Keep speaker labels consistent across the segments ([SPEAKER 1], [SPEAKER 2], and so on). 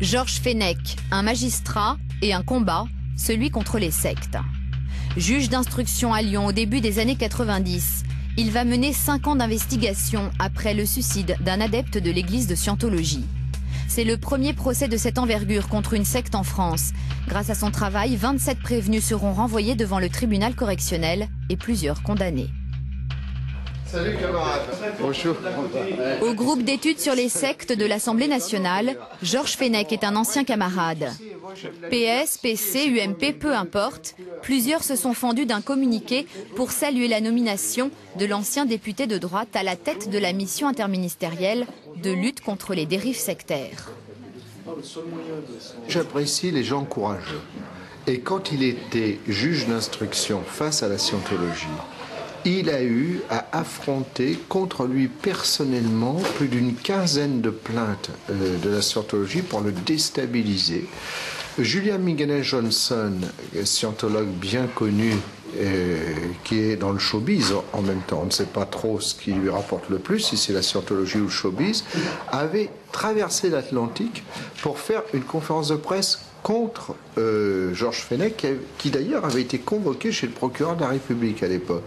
[SPEAKER 1] Georges Fenech, un magistrat et un combat, celui contre les sectes. Juge d'instruction à Lyon au début des années 90, il va mener 5 ans d'investigation après le suicide d'un adepte de l'église de Scientologie. C'est le premier procès de cette envergure contre une secte en France. Grâce à son travail, 27 prévenus seront renvoyés devant le tribunal correctionnel et plusieurs condamnés.
[SPEAKER 2] Salut camarade. Bonjour.
[SPEAKER 1] Au groupe d'études sur les sectes de l'Assemblée nationale, Georges Fenech est un ancien camarade. PS, PC, UMP, peu importe, plusieurs se sont fendus d'un communiqué pour saluer la nomination de l'ancien député de droite à la tête de la mission interministérielle de lutte contre les dérives sectaires.
[SPEAKER 2] J'apprécie les gens courageux. Et quand il était juge d'instruction face à la Scientologie, il a eu à affronter contre lui personnellement plus d'une quinzaine de plaintes de la Scientologie pour le déstabiliser. Julian Migenes-Johnson, scientologue bien connu, qui est dans le showbiz en même temps, on ne sait pas trop ce qui lui rapporte le plus, si c'est la Scientologie ou le showbiz, avait traversé l'Atlantique pour faire une conférence de presse contre Georges Fenech, qui d'ailleurs avait été convoqué chez le procureur de la République à l'époque.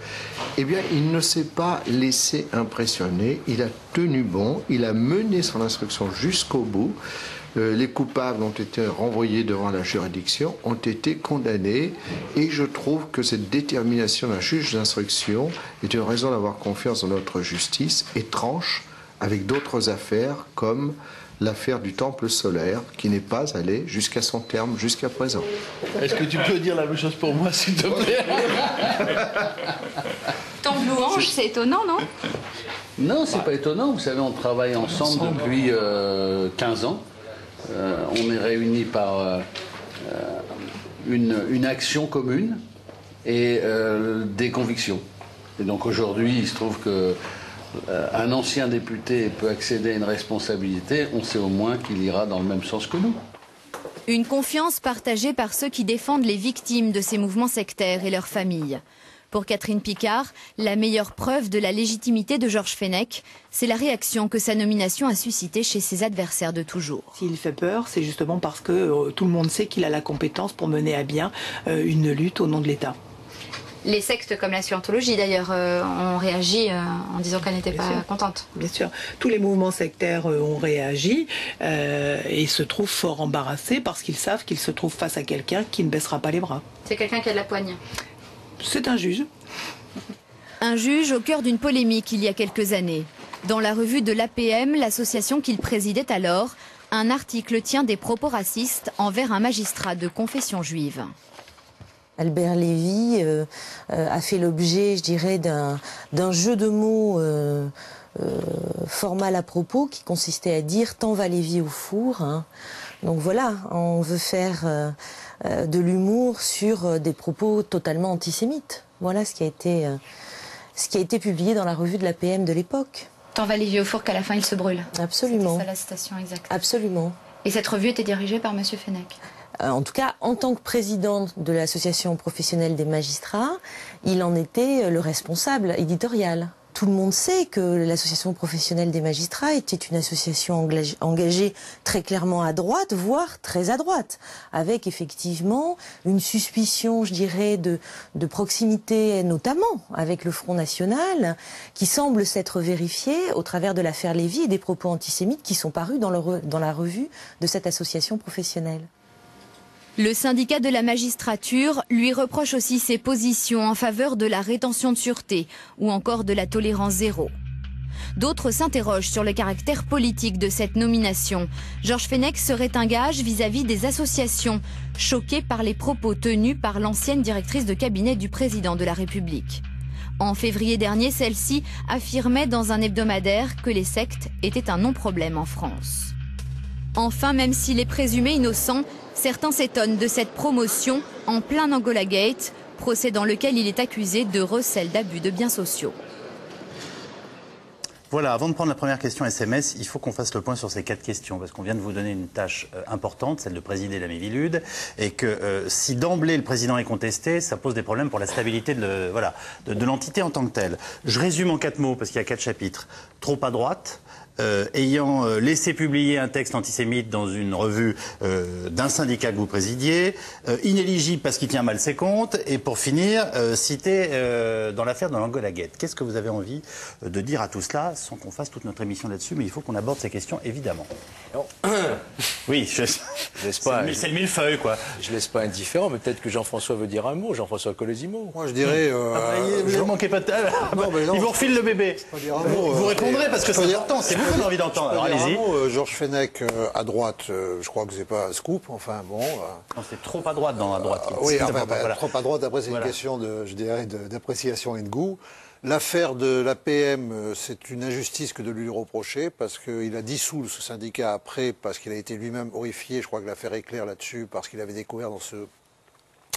[SPEAKER 2] Eh bien, il ne s'est pas laissé impressionner, il a tenu bon, il a mené son instruction jusqu'au bout. Les coupables ont été renvoyés devant la juridiction, ont été condamnés, et je trouve que cette détermination d'un juge d'instruction est une raison d'avoir confiance dans notre justice et tranche avec d'autres affaires comme l'affaire du temple solaire qui n'est pas allée jusqu'à son terme jusqu'à présent.
[SPEAKER 3] Est-ce que tu peux dire la même chose pour moi, s'il te plaît?
[SPEAKER 1] Tant de louanges, c'est étonnant, non?
[SPEAKER 3] Non, c'est pas étonnant. Vous savez, on travaille ensemble depuis 15 ans. On est réunis par une action commune et des convictions. Et donc aujourd'hui, il se trouve que un ancien député peut accéder à une responsabilité, on sait au moins qu'il ira dans le même sens que nous.
[SPEAKER 1] Une confiance partagée par ceux qui défendent les victimes de ces mouvements sectaires et leurs familles. Pour Catherine Picard, la meilleure preuve de la légitimité de Georges Fenech, c'est la réaction que sa nomination a suscitée chez ses adversaires de toujours.
[SPEAKER 4] S'il fait peur, c'est justement parce que tout le monde sait qu'il a la compétence pour mener à bien une lutte au nom de l'État.
[SPEAKER 1] Les sectes comme la Scientologie d'ailleurs ont réagi en disant qu'elle n'était pas contente.
[SPEAKER 4] Bien sûr, tous les mouvements sectaires ont réagi et se trouvent fort embarrassés parce qu'ils savent qu'ils se trouvent face à quelqu'un qui ne baissera pas les bras.
[SPEAKER 1] C'est quelqu'un qui a de la poigne.
[SPEAKER 4] C'est un juge.
[SPEAKER 1] Un juge au cœur d'une polémique il y a quelques années. Dans la revue de l'APM, l'association qu'il présidait alors, un article tient des propos racistes envers un magistrat de confession juive.
[SPEAKER 5] Albert Lévy a fait l'objet, je dirais, d'un jeu de mots formal à propos qui consistait à dire « tant va Lévy au four hein ». Donc voilà, on veut faire de l'humour sur des propos totalement antisémites. Voilà ce qui a été publié dans la revue de l'APM de l'époque.
[SPEAKER 1] Tant va Lévy au four qu'à la fin il se brûle.
[SPEAKER 5] Absolument.
[SPEAKER 1] C'est ça la citation exacte.
[SPEAKER 5] Absolument.
[SPEAKER 1] Et cette revue était dirigée par M. Fenech.
[SPEAKER 5] En tout cas, en tant que président de l'association professionnelle des magistrats, il en était le responsable éditorial. Tout le monde sait que l'association professionnelle des magistrats était une association engagée très clairement à droite, voire très à droite, avec effectivement une suspicion, je dirais, de proximité, notamment avec le Front National, qui semble s'être vérifiée au travers de l'affaire Lévy et des propos antisémites qui sont parus dans la revue de cette association professionnelle.
[SPEAKER 1] Le syndicat de la magistrature lui reproche aussi ses positions en faveur de la rétention de sûreté ou encore de la tolérance zéro. D'autres s'interrogent sur le caractère politique de cette nomination. Georges Fenech serait un gage vis-à-vis des associations, choquées par les propos tenus par l'ancienne directrice de cabinet du président de la République. En février dernier, celle-ci affirmait dans un hebdomadaire que les sectes étaient un non-problème en France. Enfin, même s'il est présumé innocent, certains s'étonnent de cette promotion en plein Angola Gate, procès dans lequel il est accusé de recel d'abus de biens sociaux.
[SPEAKER 6] Voilà, avant de prendre la première question SMS, il faut qu'on fasse le point sur ces 4 questions, parce qu'on vient de vous donner une tâche importante, celle de présider la Miviludes, et que si d'emblée le président est contesté, ça pose des problèmes pour la stabilité de l'entité en tant que telle. Je résume en 4 mots, parce qu'il y a 4 chapitres. Trop à droite, ayant laissé publier un texte antisémite dans une revue d'un syndicat que vous présidiez, inéligible parce qu'il tient mal ses comptes, et pour finir, cité dans l'affaire de l'Angola Gate. Qu'est-ce que vous avez envie de dire à tout cela, sans qu'on fasse toute notre émission là-dessus, mais il faut qu'on aborde ces questions, évidemment.
[SPEAKER 7] Non.
[SPEAKER 6] Oui,
[SPEAKER 7] c'est
[SPEAKER 6] le millefeuille, quoi.
[SPEAKER 7] Je laisse pas indifférent, mais peut-être que Jean-François veut dire un mot, Jean-François Colosimo.
[SPEAKER 8] Moi, je dirais...
[SPEAKER 6] vous ne manquez pas de... Il vous refile le bébé. Vous répondrez parce que c'est important, c'est vous qui avez envie d'entendre. Alors allez-y.
[SPEAKER 8] Georges Fenech, à droite, je crois que c'est pas un scoop, enfin bon...
[SPEAKER 6] C'est trop à droite dans la droite.
[SPEAKER 8] Oui, enfin, trop à droite, après c'est une question d'appréciation et de goût. L'affaire de l'APM, c'est une injustice que de lui reprocher, parce qu'il a dissous ce syndicat après, parce qu'il a été lui-même horrifié, je crois que l'affaire est claire là-dessus, parce qu'il avait découvert dans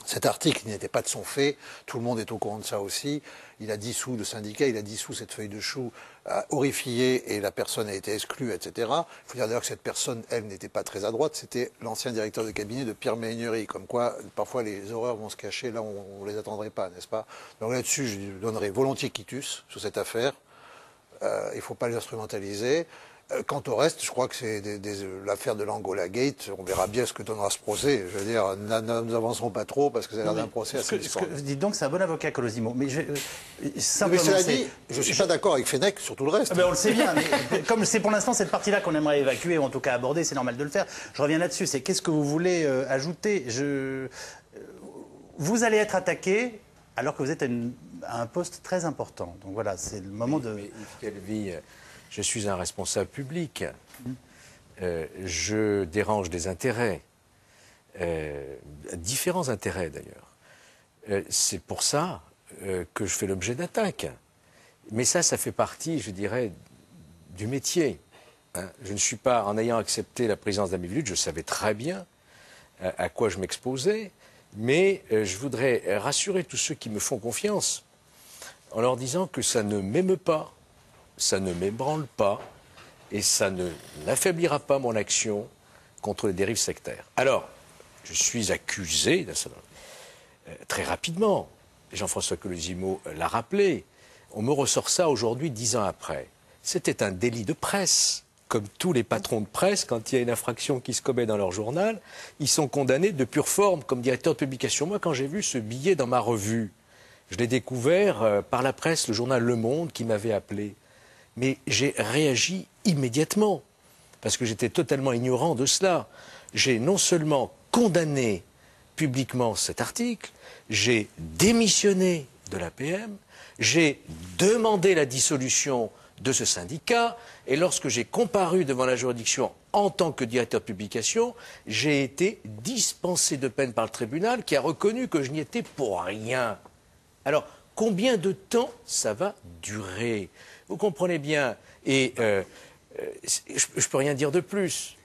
[SPEAKER 8] cet article qui n'était pas de son fait, tout le monde est au courant de ça aussi, il a dissous le syndicat, il a dissous cette feuille de chou, a horrifié et la personne a été exclue, etc. Il faut dire d'ailleurs que cette personne, elle, n'était pas très à droite, c'était l'ancien directeur de cabinet de Pierre Méhaignerie, comme quoi parfois les horreurs vont se cacher là où on ne les attendrait pas, n'est-ce pas? Donc là-dessus, je donnerai volontiers quitus sur cette affaire, il ne faut pas l'instrumentaliser. Quant au reste, je crois que c'est l'affaire de l'Angola Gate. On verra bien ce que donnera ce procès. Je veux dire, nous avancerons pas trop parce que ça a l'air d'un procès assez
[SPEAKER 6] dites donc, c'est un bon avocat, Colosimo. Mais
[SPEAKER 8] simplement, cela dit, je ne suis pas d'accord avec Fenech sur tout le reste.
[SPEAKER 6] On le sait bien. Mais comme c'est pour l'instant cette partie-là qu'on aimerait évacuer, ou en tout cas aborder, c'est normal de le faire. Je reviens là-dessus. C'est qu'est-ce que vous voulez ajouter? Vous allez être attaqué alors que vous êtes à un poste très important. Donc voilà, c'est le moment de...
[SPEAKER 7] Mais Yves Calvi, je suis un responsable public. Je dérange des intérêts, différents intérêts d'ailleurs. C'est pour ça que je fais l'objet d'attaques. Mais ça fait partie, je dirais, du métier. Hein. Je ne suis pas, en ayant accepté la présidence d'Amiviludes, je savais très bien à quoi je m'exposais, mais je voudrais rassurer tous ceux qui me font confiance en leur disant que ça ne m'émeut pas. Ça ne m'ébranle pas et ça n'affaiblira pas mon action contre les dérives sectaires. Alors, je suis accusé, très rapidement, Jean-François Colosimo l'a rappelé, on me ressort ça aujourd'hui 10 ans après. C'était un délit de presse. Comme tous les patrons de presse, quand il y a une infraction qui se commet dans leur journal, ils sont condamnés de pure forme comme directeur de publication. Moi, quand j'ai vu ce billet dans ma revue, je l'ai découvert par la presse, le journal Le Monde qui m'avait appelé. Mais j'ai réagi immédiatement, parce que j'étais totalement ignorant de cela. J'ai non seulement condamné publiquement cet article, j'ai démissionné de l'APM, j'ai demandé la dissolution de ce syndicat, et lorsque j'ai comparu devant la juridiction en tant que directeur de publication, j'ai été dispensé de peine par le tribunal qui a reconnu que je n'y étais pour rien. Alors, combien de temps ça va durer ? Vous comprenez bien, et je peux rien dire de plus.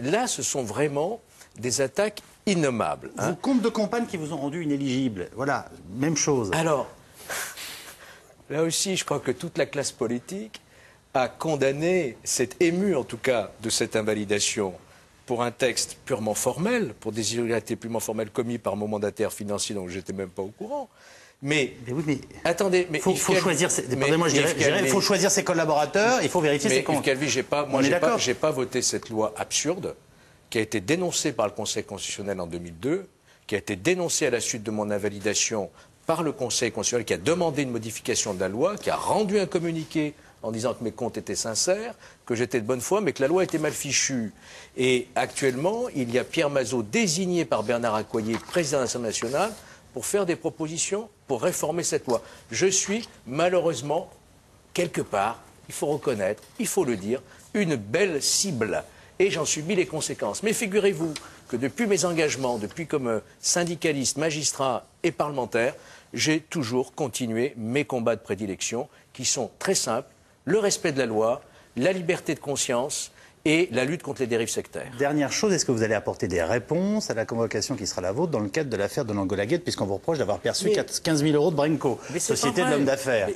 [SPEAKER 7] Là, ce sont vraiment des attaques innommables.
[SPEAKER 6] Hein. Vos comptes de campagne qui vous ont rendu inéligible, voilà, même chose.
[SPEAKER 7] Alors, là aussi, je crois que toute la classe politique a condamné, s'est émue en tout cas de cette invalidation pour un texte purement formel, pour des irrégularités purement formelles commises par mon mandataire financier, donc je n'étais même pas au courant. Mais attendez, mais
[SPEAKER 6] faut choisir. Pardonnez-moi, il faut choisir ses collaborateurs. Il faut vérifier ses comptes.
[SPEAKER 7] Yves Calvi, j'ai pas voté cette loi absurde qui a été dénoncée par le Conseil constitutionnel en 2002, qui a été dénoncée à la suite de mon invalidation par le Conseil constitutionnel, qui a demandé une modification de la loi, qui a rendu un communiqué en disant que mes comptes étaient sincères, que j'étais de bonne foi, mais que la loi était mal fichue. Et actuellement, il y a Pierre Mazeaud désigné par Bernard Accoyer, président de l'Assemblée nationale, pour faire des propositions pour réformer cette loi. Je suis malheureusement, quelque part, il faut reconnaître, il faut le dire, une belle cible. Et j'en subis les conséquences. Mais figurez-vous que depuis mes engagements, depuis comme syndicaliste, magistrat et parlementaire, j'ai toujours continué mes combats de prédilection qui sont très simples, le respect de la loi, la liberté de conscience et la lutte contre les dérives sectaires.
[SPEAKER 6] Dernière chose, est-ce que vous allez apporter des réponses à la convocation qui sera la vôtre dans le cadre de l'affaire de l'Angola Gate, puisqu'on vous reproche d'avoir perçu 15 000 € de Brenco, société de l'homme d'affaires?